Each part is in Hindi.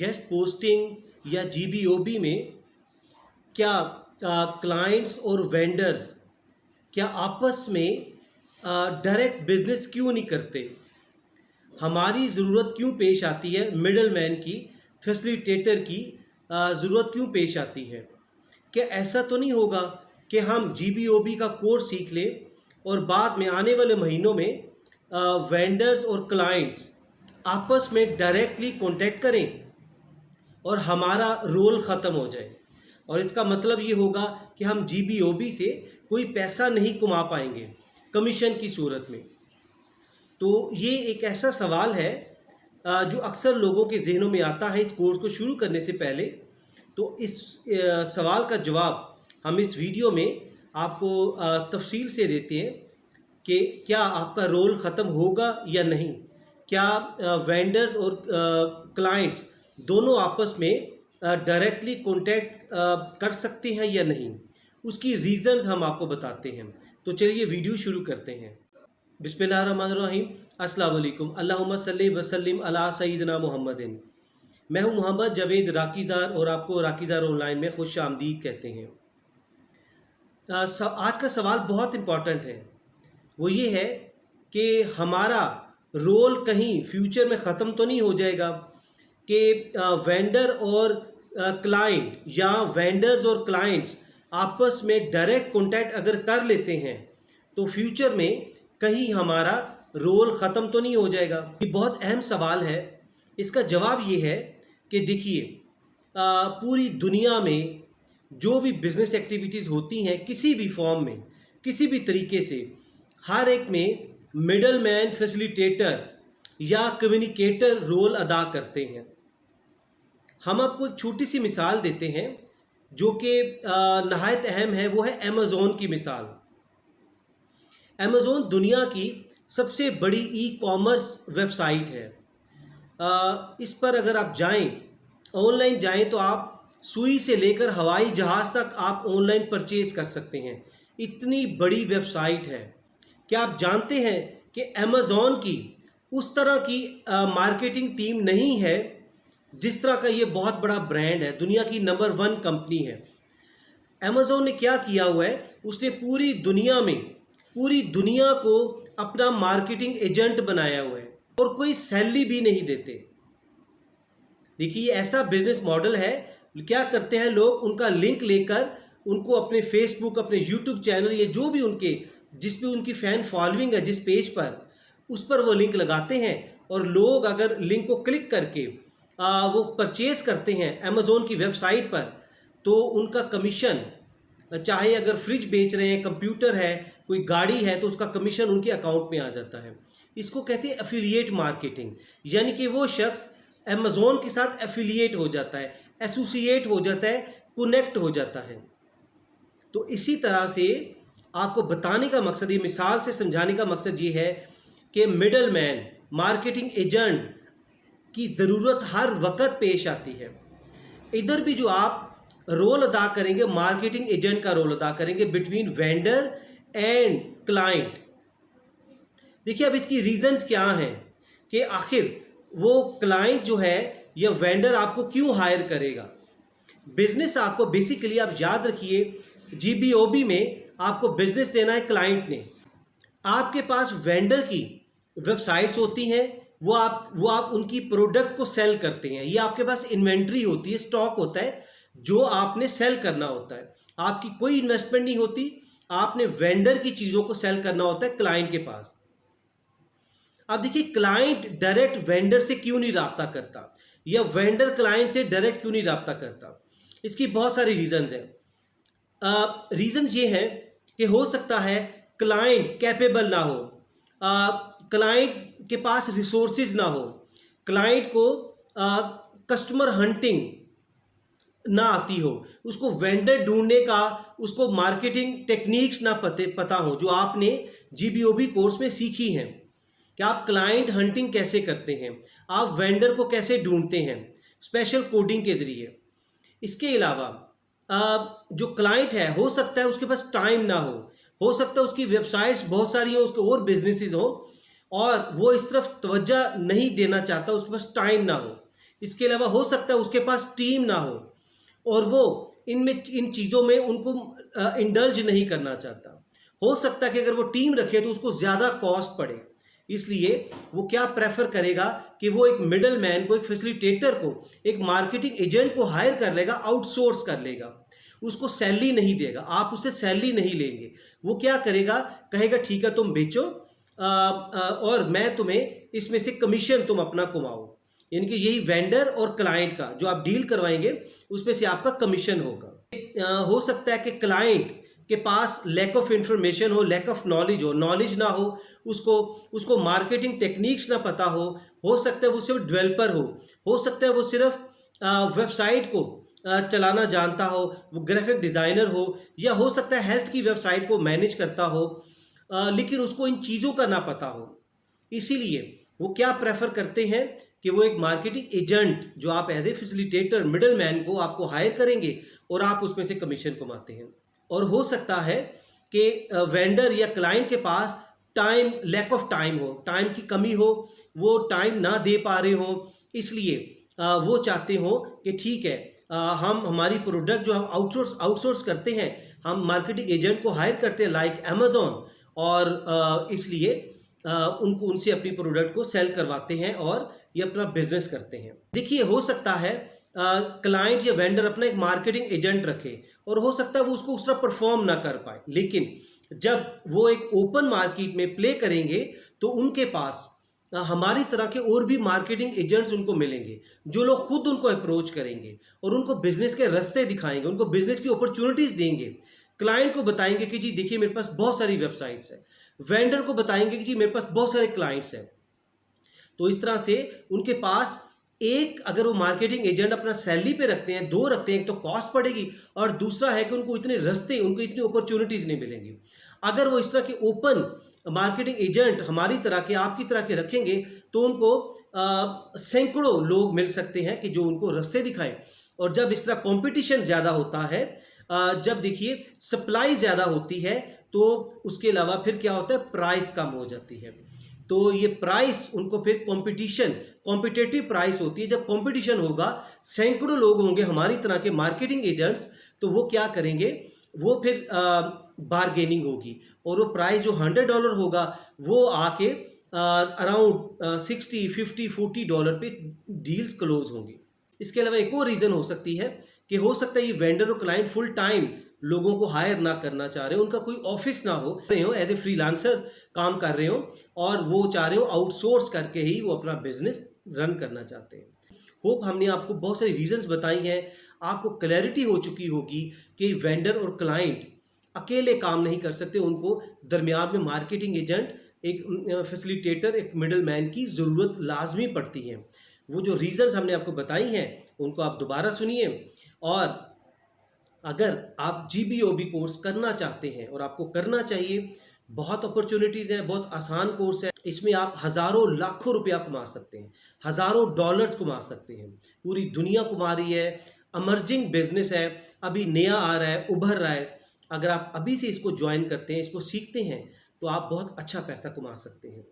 गेस्ट पोस्टिंग या जीबीओबी में क्या क्लाइंट्स और वेंडर्स क्या आपस में डायरेक्ट बिजनेस क्यों नहीं करते? हमारी ज़रूरत क्यों पेश आती है? मिडल मैन की, फैसिलिटेटर की ज़रूरत क्यों पेश आती है? क्या ऐसा तो नहीं होगा कि हम जीबीओबी का कोर्स सीख लें और बाद में आने वाले महीनों में वेंडर्स और क्लाइंट्स आपस में डायरेक्टली कांटेक्ट करें और हमारा रोल ख़त्म हो जाए? और इसका मतलब ये होगा कि हम जीबीओबी से कोई पैसा नहीं कमा पाएंगे कमीशन की सूरत में। तो ये एक ऐसा सवाल है जो अक्सर लोगों के जहनों में आता है इस कोर्स को शुरू करने से पहले। तो इस सवाल का जवाब हम इस वीडियो में आपको तफसील से देते हैं कि क्या आपका रोल ख़त्म होगा या नहीं, क्या वेंडर्स और क्लाइंट्स दोनों आपस में डायरेक्टली कांटेक्ट कर सकते हैं या नहीं, उसकी रीज़न्स हम आपको बताते हैं। तो चलिए वीडियो शुरू करते हैं। बिस्मिल्लाहिर्रहमानिर्रहीम, अस्सलाम वालेकुम, अल्लाहुम्मा सल्ली व सल्लिम अला सय्यिदिना मुहम्मदिन। मैं हूं मोहम्मद जावेद राकीज़ार और आपको राकीज़ार ऑनलाइन में खुश आमदीद कहते हैं। आज का सवाल बहुत इम्पॉर्टेंट है। वो ये है कि हमारा रोल कहीं फ्यूचर में ख़त्म तो नहीं हो जाएगा कि वेंडर और क्लाइंट या वेंडर्स और क्लाइंट्स आपस में डायरेक्ट कॉन्टैक्ट अगर कर लेते हैं तो फ्यूचर में कहीं हमारा रोल ख़त्म तो नहीं हो जाएगा? ये बहुत अहम सवाल है। इसका जवाब ये है कि देखिए, पूरी दुनिया में जो भी बिज़नेस एक्टिविटीज़ होती हैं किसी भी फॉर्म में, किसी भी तरीके से, हर एक में मिडल मैन, फैसिलिटेटर या कम्युनिकेटर रोल अदा करते हैं। हम आपको एक छोटी सी मिसाल देते हैं जो कि नहायत अहम है। वो है अमेज़ॉन की मिसाल। अमेज़ॉन दुनिया की सबसे बड़ी ई कॉमर्स वेबसाइट है। इस पर अगर आप जाएं, ऑनलाइन जाएं, तो आप सुई से लेकर हवाई जहाज़ तक आप ऑनलाइन परचेज़ कर सकते हैं। इतनी बड़ी वेबसाइट है। क्या आप जानते हैं कि अमेज़ॉन की उस तरह की मार्केटिंग टीम नहीं है जिस तरह का ये बहुत बड़ा ब्रांड है, दुनिया की नंबर 1 कंपनी है। अमेज़ॉन ने क्या किया हुआ है, उसने पूरी दुनिया को अपना मार्केटिंग एजेंट बनाया हुआ है और कोई सैलरी भी नहीं देते। देखिए, ऐसा बिजनेस मॉडल है। क्या करते हैं लोग, उनका लिंक लेकर उनको अपने फेसबुक, अपने यूट्यूब चैनल, ये जो भी उनके जिस भी उनकी फ़ैन फॉलोइंग है जिस पेज पर, उस पर वो लिंक लगाते हैं और लोग अगर लिंक को क्लिक करके वो परचेज़ करते हैं अमेज़ॉन की वेबसाइट पर, तो उनका कमीशन, चाहे अगर फ्रिज बेच रहे हैं, कंप्यूटर है, कोई गाड़ी है, तो उसका कमीशन उनके अकाउंट में आ जाता है। इसको कहते हैं एफिलिएट मार्केटिंग। यानी कि वो शख्स अमेज़ॉन के साथ एफिलिएट हो जाता है, एसोसिएट हो जाता है, कनेक्ट हो जाता है। तो इसी तरह से आपको बताने का मकसद, ये मिसाल से समझाने का मकसद ये है कि मिडल मैन, मार्केटिंग एजेंट की ज़रूरत हर वक्त पेश आती है। इधर भी जो आप रोल अदा करेंगे, मार्केटिंग एजेंट का रोल अदा करेंगे बिटवीन वेंडर एंड क्लाइंट। देखिए, अब इसकी रीजंस क्या हैं कि आखिर वो क्लाइंट जो है या वेंडर आपको क्यों हायर करेगा। बिजनेस आपको बेसिकली, आप याद रखिए, जीबीओबी में आपको बिजनेस देना है क्लाइंट ने। आपके पास वेंडर की वेबसाइट्स होती हैं, वो आप उनकी प्रोडक्ट को सेल करते हैं। ये आपके पास इन्वेंट्री होती है, स्टॉक होता है जो आपने सेल करना होता है। आपकी कोई इन्वेस्टमेंट नहीं होती, आपने वेंडर की चीज़ों को सेल करना होता है क्लाइंट के पास। अब देखिए, क्लाइंट डायरेक्ट वेंडर से क्यों नहीं राब्ता करता या वेंडर क्लाइंट से डायरेक्ट क्यों नहीं राब्ता करता? इसकी बहुत सारी रीजंस हैं। रीजंस ये हैं कि हो सकता है क्लाइंट कैपेबल ना हो, क्लाइंट के पास रिसोर्सेज ना हो, क्लाइंट को कस्टमर हंटिंग ना आती हो, उसको वेंडर ढूंढने का, उसको मार्केटिंग टेक्निक्स ना पता हो जो आपने जीबीओबी कोर्स में सीखी हैं कि आप क्लाइंट हंटिंग कैसे करते हैं, आप वेंडर को कैसे ढूंढते हैं स्पेशल कोडिंग के ज़रिए। इसके अलावा जो क्लाइंट है, हो सकता है उसके पास टाइम ना हो सकता है उसकी वेबसाइट्स बहुत सारी हो, उसके और बिजनेसेस हो और वो इस तरफ तवज्जो नहीं देना चाहता, उसके पास टाइम ना हो। इसके अलावा हो सकता है उसके पास टीम ना हो और वो इन चीज़ों में उनको इंडल्ज नहीं करना चाहता। हो सकता है कि अगर वो टीम रखे तो उसको ज़्यादा कॉस्ट पड़े, इसलिए वो क्या प्रेफर करेगा कि वो एक मिडल मैन को, एक फैसिलिटेटर को, एक मार्केटिंग एजेंट को हायर कर लेगा, आउटसोर्स कर लेगा, उसको सैलरी नहीं देगा, आप उससे सैलरी नहीं लेंगे। वो क्या करेगा, कहेगा ठीक है तुम बेचो और मैं तुम्हें इसमें से कमीशन तुम अपना कमाओ, यानी कि यही वेंडर और क्लाइंट का जो आप डील करवाएंगे उसमें से आपका कमीशन होगा। हो सकता है कि क्लाइंट के पास लैक ऑफ इंफॉर्मेशन हो, लैक ऑफ नॉलेज हो, नॉलेज ना हो, उसको मार्केटिंग टेक्निक्स ना पता हो सकता है वो सिर्फ डेवलपर हो सकता है वो सिर्फ वेबसाइट को चलाना जानता हो, वो ग्राफिक डिज़ाइनर हो, या हो सकता है हेल्थ की वेबसाइट को मैनेज करता हो, लेकिन उसको इन चीज़ों का ना पता हो। इसीलिए वो क्या प्रेफर करते हैं कि वो एक मार्केटिंग एजेंट जो आप as a facilitator middle man को आपको हायर करेंगे और आप उसमें से कमीशन कमाते हैं। और हो सकता है कि वेंडर या क्लाइंट के पास टाइम, लैक ऑफ टाइम हो, टाइम की कमी हो, वो टाइम ना दे पा रहे हो, इसलिए वो चाहते हो कि ठीक है हम हमारी प्रोडक्ट जो हम आउटसोर्स करते हैं, हम मार्केटिंग एजेंट को हायर करते हैं लाइक अमेजोन, और इसलिए उनसे अपनी प्रोडक्ट को सेल करवाते हैं और ये अपना बिजनेस करते हैं। देखिए हो सकता है क्लाइंट या वेंडर अपना एक मार्केटिंग एजेंट रखे और हो सकता है वो उसको उस तरह परफॉर्म ना कर पाए, लेकिन जब वो एक ओपन मार्केट में प्ले करेंगे तो उनके पास हमारी तरह के और भी मार्केटिंग एजेंट्स उनको मिलेंगे जो लोग खुद उनको अप्रोच करेंगे और उनको बिजनेस के रास्ते दिखाएंगे, उनको बिजनेस की अपॉर्चुनिटीज देंगे। क्लाइंट को बताएंगे कि जी देखिए मेरे पास बहुत सारी वेबसाइट्स हैं, वेंडर को बताएंगे कि जी मेरे पास बहुत सारे क्लाइंट्स हैं। तो इस तरह से उनके पास एक, अगर वो मार्केटिंग एजेंट अपना सैलरी पे रखते हैं, दो रखते हैं, एक तो कॉस्ट पड़ेगी और दूसरा है कि उनको इतने रास्ते, उनको इतनी अपॉर्चुनिटीज नहीं मिलेंगी। अगर वो इस तरह के ओपन मार्केटिंग एजेंट हमारी तरह के, आपकी तरह के रखेंगे तो उनको सैकड़ों लोग मिल सकते हैं कि जो उनको रास्ते दिखाएं। और जब इस तरह कंपटीशन ज़्यादा होता है, जब देखिए सप्लाई ज़्यादा होती है, तो उसके अलावा फिर क्या होता है, प्राइस कम हो जाती है। तो ये प्राइस उनको फिर कॉम्पिटेटिव प्राइस होती है। जब कंपटीशन होगा, सैकड़ों लोग होंगे हमारी तरह के मार्केटिंग एजेंट्स, तो वो क्या करेंगे, वो फिर बारगेनिंग होगी और वो प्राइस जो $100 होगा वो आके अराउंड $60, $50, $40 पे डील्स क्लोज होंगी। इसके अलावा एक और रीज़न हो सकती है कि हो सकता है ये वेंडर और क्लाइंट फुल टाइम लोगों को हायर ना करना चाह रहे हो, उनका कोई ऑफिस ना हो, एज ए फ्रीलांसर काम कर रहे हो और वो चाह रहे हो आउटसोर्स करके ही वो अपना बिजनेस रन करना चाहते हैं। होप हमने आपको बहुत सारी रीजंस बताई हैं, आपको क्लैरिटी हो चुकी होगी कि वेंडर और क्लाइंट अकेले काम नहीं कर सकते, उनको दरमियान में मार्केटिंग एजेंट, एक फैसिलिटेटर, एक मिडल मैन की ज़रूरत लाजमी पड़ती है। वो जो रीजंस हमने आपको बताई हैं उनको आप दोबारा सुनिए, और अगर आप GBOB कोर्स करना चाहते हैं, और आपको करना चाहिए, बहुत अपॉर्चुनिटीज़ हैं, बहुत आसान कोर्स है, इसमें आप हज़ारों लाखों रुपया कमा सकते हैं, हज़ारों डॉलर्स कमा सकते हैं, पूरी दुनिया कमा रही है, अमर्जिंग बिजनेस है, अभी नया आ रहा है, उभर रहा है। अगर आप अभी से इसको ज्वाइन करते हैं, इसको सीखते हैं, तो आप बहुत अच्छा पैसा कमा सकते हैं।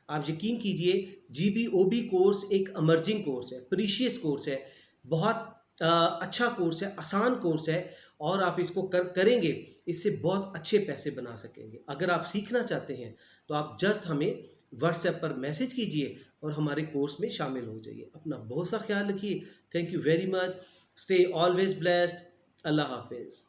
आप यकीन कीजिए, GBOB कोर्स एक अमर्जिंग कोर्स है, प्रीशियस कोर्स है, बहुत अच्छा कोर्स है, आसान कोर्स है, और आप इसको करेंगे, इससे बहुत अच्छे पैसे बना सकेंगे। अगर आप सीखना चाहते हैं तो आप जस्ट हमें व्हाट्सएप पर मैसेज कीजिए और हमारे कोर्स में शामिल हो जाइए। अपना बहुत सा ख्याल रखिए। Thank you very much. Stay always blessed. अल्लाह हाफिज़।